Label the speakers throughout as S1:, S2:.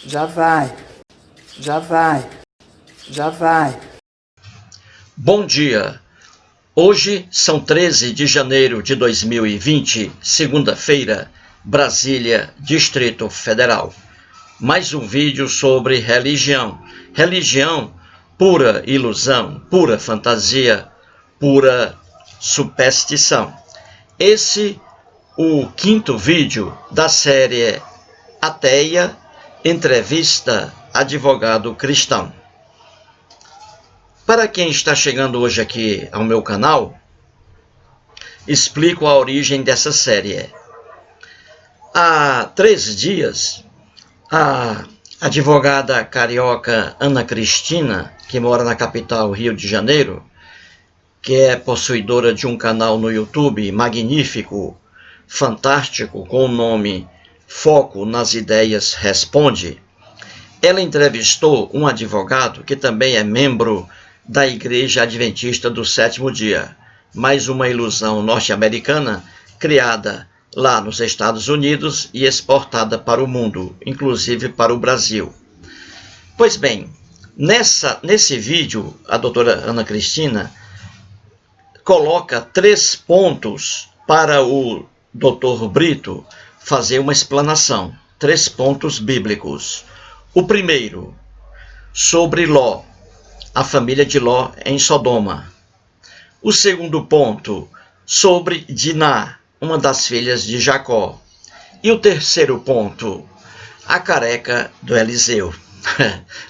S1: Já vai, já vai, já vai.
S2: Bom dia! Hoje são 13 de janeiro de 2020, segunda-feira, Brasília, Distrito Federal. Mais um vídeo sobre religião. Religião, pura ilusão, pura fantasia, pura superstição. Esse o quinto vídeo da série Ateia, Entrevista Advogado Cristão. Para quem está chegando hoje aqui ao meu canal, explico a origem dessa série. Há 3 dias, a advogada carioca Ana Cristina, que mora na capital Rio de Janeiro, que é possuidora de um canal no YouTube magnífico, fantástico, com o nome Foco nas Ideias Responde, ela entrevistou um advogado que também é membro da Igreja Adventista do Sétimo Dia, mais uma ilusão norte-americana criada lá nos Estados Unidos e exportada para o mundo, inclusive para o Brasil. Pois bem, nesse vídeo, a doutora Ana Cristina coloca 3 pontos para o doutor Brito fazer uma explanação, 3 pontos bíblicos. O primeiro, sobre Ló, a família de Ló em Sodoma. O segundo ponto, sobre Diná, uma das filhas de Jacó. E o terceiro ponto, a careca do Eliseu.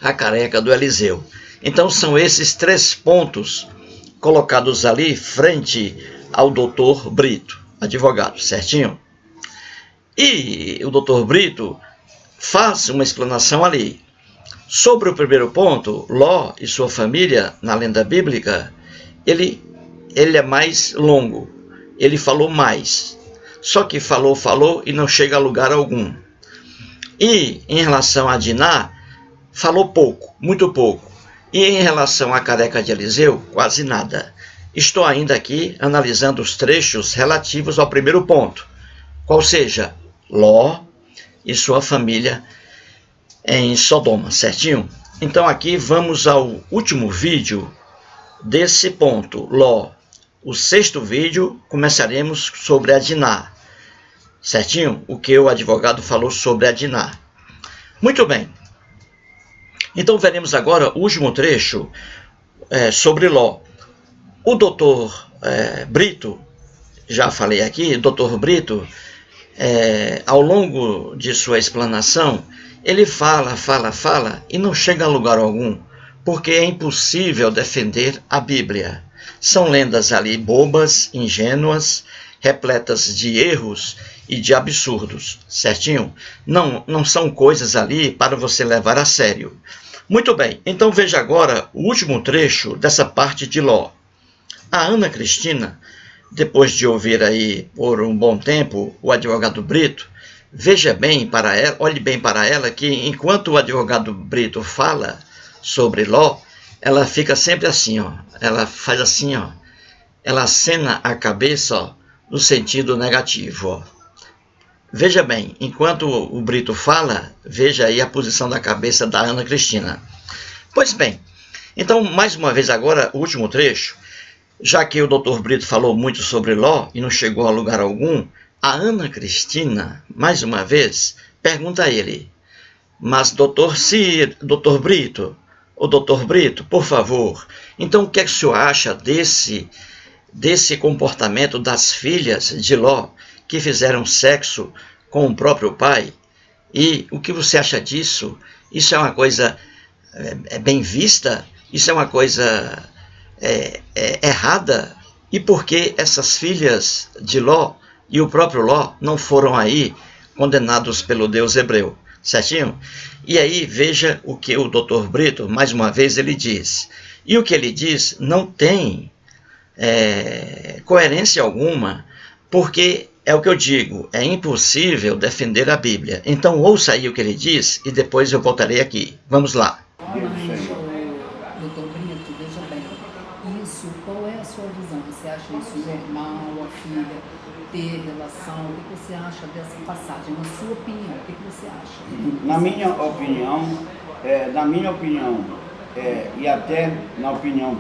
S2: A careca do Eliseu. Então são esses 3 pontos colocados ali frente ao doutor Brito, advogado, certinho? E o doutor Brito faz uma explanação ali. Sobre o primeiro ponto, Ló e sua família, na lenda bíblica, ele é mais longo, ele falou mais. Só que falou e não chega a lugar algum. E em relação a Diná, falou pouco, muito pouco. E em relação à careca de Eliseu, quase nada. Estou ainda aqui analisando os trechos relativos ao primeiro ponto, qual seja, Ló e sua família em Sodoma, certinho? Então aqui vamos ao último vídeo desse ponto, Ló. O 6º vídeo começaremos sobre a Diná, certinho? O que o advogado falou sobre a Diná. Muito bem. Então veremos agora o último trecho sobre Ló. O doutor Brito, já falei aqui, doutor Brito, ao longo de sua explanação, ele fala e não chega a lugar algum, porque é impossível defender a Bíblia. São lendas ali bobas, ingênuas, repletas de erros e de absurdos, certinho? Não são coisas ali para você levar a sério. Muito bem, então veja agora o último trecho dessa parte de Ló. A Ana Cristina, depois de ouvir aí por um bom tempo o advogado Brito, veja bem para ela, olhe bem para ela, que enquanto o advogado Brito fala sobre Ló, ela fica sempre assim, ó. Ela faz assim, ó. Ela acena a cabeça, ó, no sentido negativo, ó. Veja bem, enquanto o Brito fala, veja aí a posição da cabeça da Ana Cristina. Pois bem, então mais uma vez agora o último trecho. Já que o doutor Brito falou muito sobre Ló e não chegou a lugar algum, a Ana Cristina, mais uma vez, pergunta a ele: mas doutor Brito, por favor, então o que é que o senhor acha desse comportamento das filhas de Ló que fizeram sexo com o próprio pai? E o que você acha disso? Isso é uma coisa bem vista? Isso é uma coisa errada? E por que essas filhas de Ló e o próprio Ló não foram aí condenados pelo Deus hebreu, certinho? E aí veja o que o doutor Brito, mais uma vez, ele diz. E o que ele diz não tem coerência alguma, porque é o que eu digo, é impossível defender a Bíblia. Então ouça aí o que ele diz e depois eu voltarei aqui. Vamos lá.
S3: Doutor Brito, veja bem, isso, qual é a sua visão? Você acha isso normal, a filha ter relação? O que você acha dessa passagem? Na sua opinião, o que você acha?
S4: Na minha opinião, e até na opinião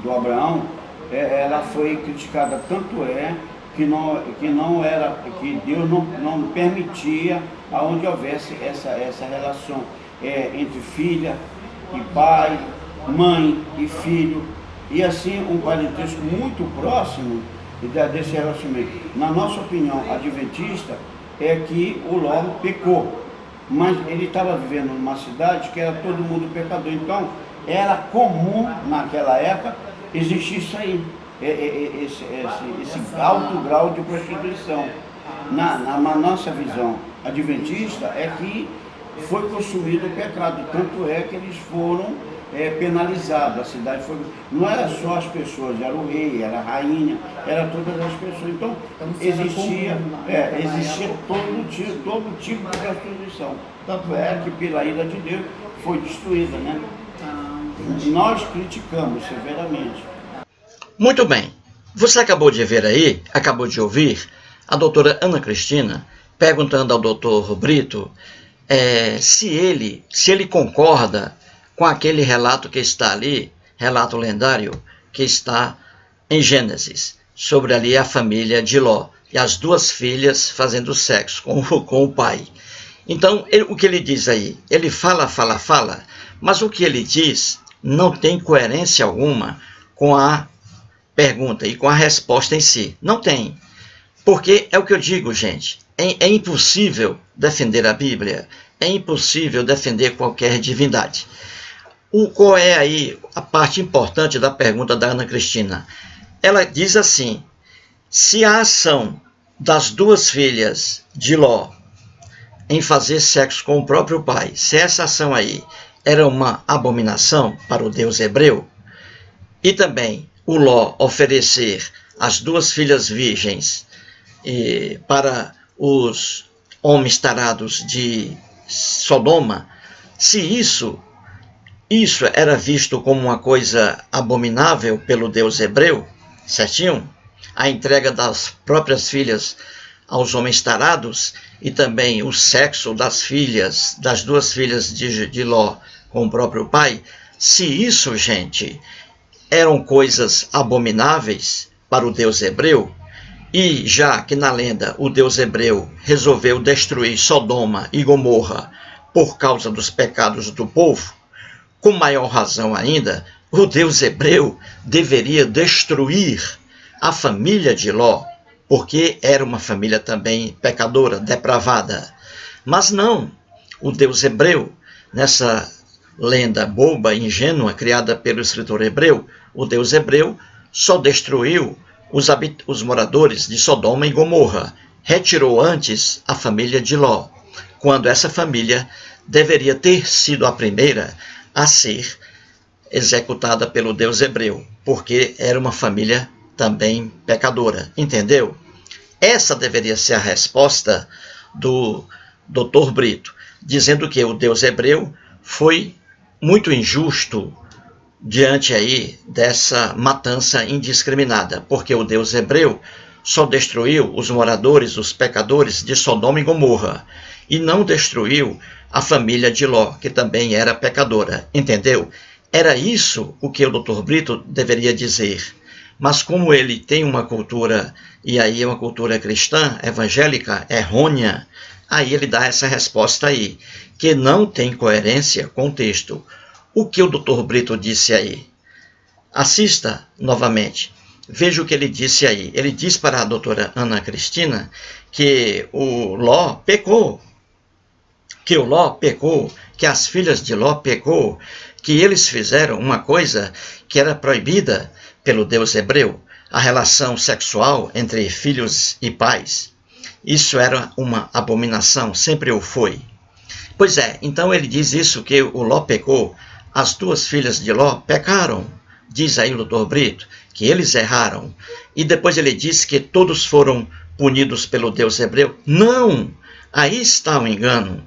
S4: do Abraão, ela foi criticada, tanto que Deus não permitia aonde houvesse essa relação entre filha e pai, mãe e filho, e assim um parentesco muito próximo desse relacionamento. Na nossa opinião adventista, é que o Ló pecou, mas ele estava vivendo numa cidade que era todo mundo pecador, então era comum naquela época existir isso aí, esse alto grau de prostituição. Na nossa visão adventista é que foi consumido o pecado, tanto é que eles foram penalizados, a cidade foi, não era só as pessoas, era o rei, era a rainha, era todas as pessoas, então existia todo tipo de prostituição, tanto é que pela ira de Deus foi destruída, né? Nós criticamos severamente.
S2: Muito bem, você acabou de ver aí, acabou de ouvir a doutora Ana Cristina perguntando ao doutor Brito se ele concorda com aquele relato que está ali, relato lendário, que está em Gênesis, sobre ali a família de Ló e as duas filhas fazendo sexo com o pai. Então, o que ele diz aí? Ele fala, mas o que ele diz não tem coerência alguma com a pergunta e com a resposta em si. Não tem. Porque é o que eu digo, gente, é impossível defender a Bíblia, é impossível defender qualquer divindade. Qual é aí a parte importante da pergunta da Ana Cristina? Ela diz assim: se a ação das duas filhas de Ló em fazer sexo com o próprio pai, se essa ação aí era uma abominação para o Deus hebreu, e também o Ló oferecer as duas filhas virgens para os homens tarados de Sodoma, se isso era visto como uma coisa abominável pelo Deus hebreu, certinho? A entrega das próprias filhas aos homens tarados e também o sexo das duas filhas de Ló com o próprio pai, se isso, gente, eram coisas abomináveis para o Deus hebreu, e já que na lenda o Deus hebreu resolveu destruir Sodoma e Gomorra por causa dos pecados do povo, com maior razão ainda, o Deus hebreu deveria destruir a família de Ló, porque era uma família também pecadora, depravada. Mas não, o Deus hebreu, nessa lenda boba, ingênua, criada pelo escritor hebreu, o Deus hebreu só destruiu os moradores de Sodoma e Gomorra, retirou antes a família de Ló, quando essa família deveria ter sido a primeira a ser executada pelo Deus hebreu, porque era uma família também pecadora, entendeu? Essa deveria ser a resposta do Dr. Brito, dizendo que o Deus hebreu foi muito injusto diante aí dessa matança indiscriminada, porque o Deus hebreu só destruiu os moradores, os pecadores de Sodoma e Gomorra, e não destruiu a família de Ló, que também era pecadora, entendeu? Era isso o que o Dr. Brito deveria dizer. Mas como ele tem uma cultura, e aí é uma cultura cristã, evangélica, errônea, aí ele dá essa resposta aí, que não tem coerência com o texto. O que o Dr. Brito disse aí? Assista novamente. Veja o que ele disse aí. Ele diz para a doutora Ana Cristina que o Ló pecou, que as filhas de Ló pecou, que eles fizeram uma coisa que era proibida pelo Deus hebreu, a relação sexual entre filhos e pais. Isso era uma abominação, sempre o foi. Pois é, então ele diz isso, que o Ló pecou, as duas filhas de Ló pecaram, diz aí o Dr. Brito, que eles erraram. E depois ele diz que todos foram punidos pelo Deus hebreu. Não! Aí está o engano.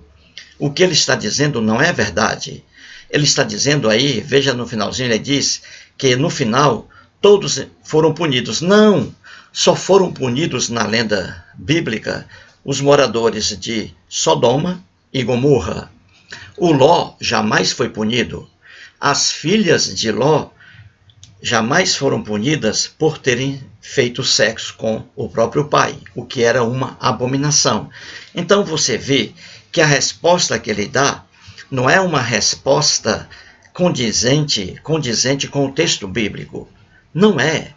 S2: O que ele está dizendo não é verdade. Ele está dizendo aí, veja no finalzinho, ele diz que no final todos foram punidos. Não! só foram punidos na lenda bíblica os moradores de Sodoma e Gomorra. O Ló jamais foi punido. As filhas de Ló jamais foram punidas por terem feito sexo com o próprio pai, o que era uma abominação. Então você vê que a resposta que ele dá não é uma resposta condizente com o texto bíblico. Não é.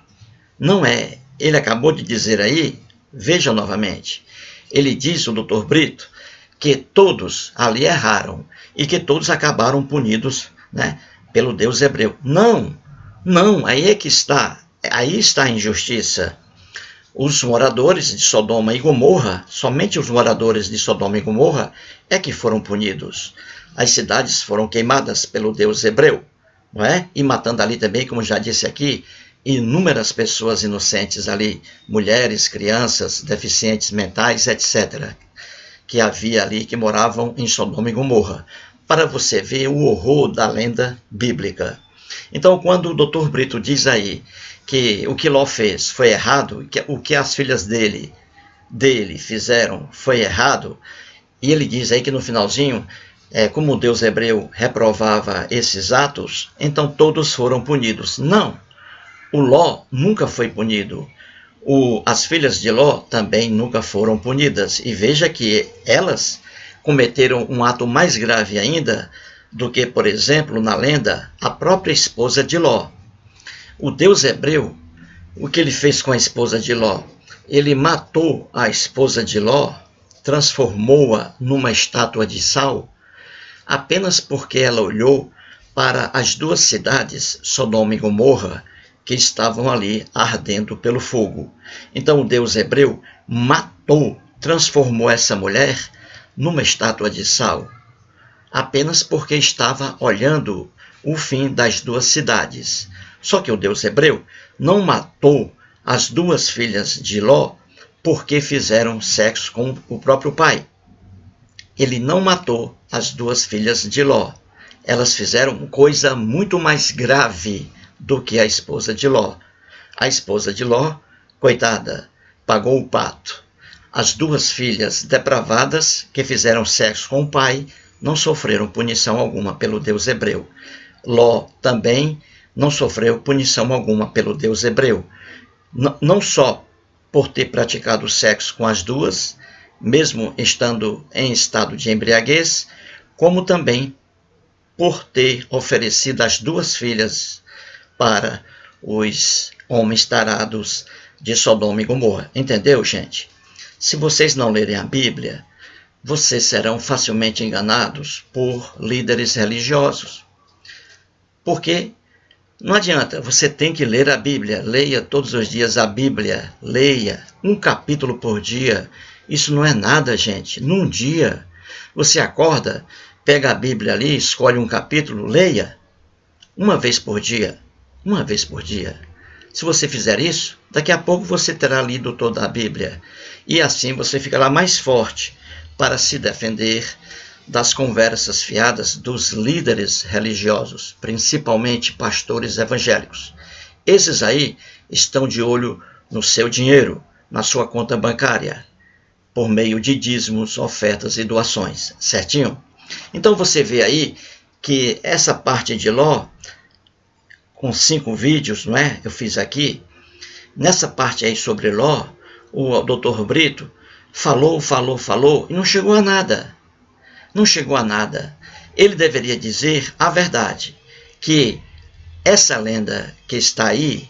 S2: Ele acabou de dizer aí, veja novamente, ele diz, o Dr. Brito, que todos ali erraram e que todos acabaram punidos, né, pelo Deus hebreu. Não, aí é que está, aí está a injustiça. Os moradores de Sodoma e Gomorra, somente os moradores de Sodoma e Gomorra é que foram punidos. As cidades foram queimadas pelo Deus hebreu, não é? E matando ali também, como já disse aqui, inúmeras pessoas inocentes ali, mulheres, crianças, deficientes mentais, etc., que havia ali, que moravam em Sodoma e Gomorra, para você ver o horror da lenda bíblica. Então, quando o Dr. Brito diz aí que o que Ló fez foi errado, que o que as filhas dele fizeram foi errado, e ele diz aí que no finalzinho, como o Deus hebreu reprovava esses atos, então todos foram punidos. Não, o Ló nunca foi punido. As filhas de Ló também nunca foram punidas. E veja que elas cometeram um ato mais grave ainda do que, por exemplo, na lenda, a própria esposa de Ló. O Deus hebreu, o que ele fez com a esposa de Ló? Ele matou a esposa de Ló, transformou-a numa estátua de sal, apenas porque ela olhou para as duas cidades, Sodoma e Gomorra, que estavam ali ardendo pelo fogo. Então o Deus hebreu matou, transformou essa mulher numa estátua de sal, apenas porque estava olhando o fim das duas cidades. Só que o Deus hebreu não matou as duas filhas de Ló porque fizeram sexo com o próprio pai. Ele não matou as duas filhas de Ló. Elas fizeram coisa muito mais grave do que a esposa de Ló. A esposa de Ló, coitada, pagou o pato. As duas filhas depravadas que fizeram sexo com o pai não sofreram punição alguma pelo Deus hebreu. Ló também não sofreu punição alguma pelo Deus hebreu. Não só por ter praticado sexo com as duas, mesmo estando em estado de embriaguez, como também por ter oferecido as duas filhas para os homens tarados de Sodoma e Gomorra. Entendeu, gente? Se vocês não lerem a Bíblia, vocês serão facilmente enganados por líderes religiosos. Porque não adianta, você tem que ler a Bíblia. Leia todos os dias a Bíblia. Leia um capítulo por dia. Isso não é nada, gente. Num dia, você acorda, pega a Bíblia ali, escolhe um capítulo, leia. Uma vez por dia. Uma vez por dia. Se você fizer isso, daqui a pouco você terá lido toda a Bíblia. E assim você ficará mais forte para se defender das conversas fiadas dos líderes religiosos, principalmente pastores evangélicos. Esses aí estão de olho no seu dinheiro, na sua conta bancária, por meio de dízimos, ofertas e doações, certinho? Então você vê aí que essa parte de Ló, com 5 vídeos, não é? Eu fiz aqui. Nessa parte aí sobre Ló, o Dr. Brito falou e não chegou a nada. Não chegou a nada. Ele deveria dizer a verdade, que essa lenda que está aí,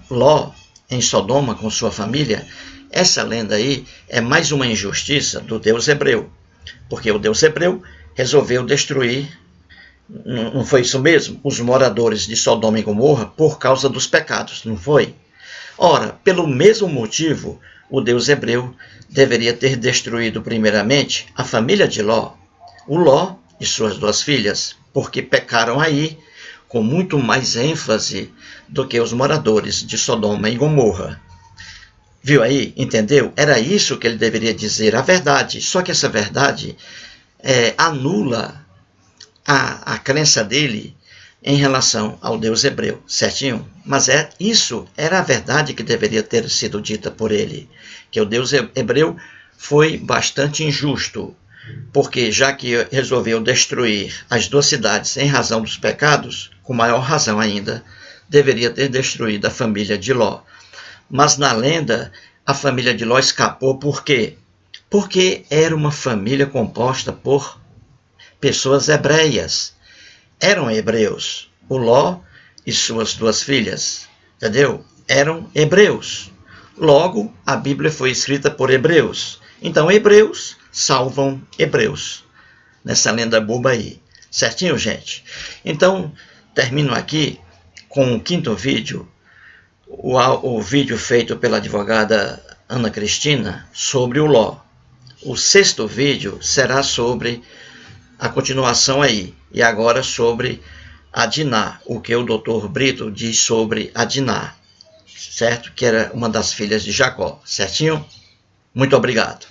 S2: Ló em Sodoma com sua família, essa lenda aí é mais uma injustiça do Deus hebreu, porque o Deus hebreu resolveu destruir, não foi isso mesmo? Os moradores de Sodoma e Gomorra por causa dos pecados, não foi? Ora, pelo mesmo motivo, o Deus hebreu deveria ter destruído primeiramente a família de Ló, o Ló e suas duas filhas, porque pecaram aí com muito mais ênfase do que os moradores de Sodoma e Gomorra. Viu aí? Entendeu? Era isso que ele deveria dizer, a verdade. Só que essa verdade anula a crença dele em relação ao Deus hebreu, certinho? Mas isso era a verdade que deveria ter sido dita por ele, que o Deus hebreu foi bastante injusto, porque já que resolveu destruir as duas cidades em razão dos pecados, com maior razão ainda, deveria ter destruído a família de Ló. Mas na lenda, a família de Ló escapou por quê? Porque era uma família composta por pessoas hebreias. Eram hebreus. O Ló e suas duas filhas, entendeu? Eram hebreus. Logo, a Bíblia foi escrita por hebreus. Então, hebreus salvam hebreus. Nessa lenda boba aí. Certinho, gente? Então, termino aqui com o 5º vídeo, o vídeo feito pela advogada Ana Cristina sobre o Ló. O 6º vídeo será sobre a continuação aí, e agora sobre a Diná, o que o Dr. Brito diz sobre a Diná, certo? Que era uma das filhas de Jacó, certinho? Muito obrigado.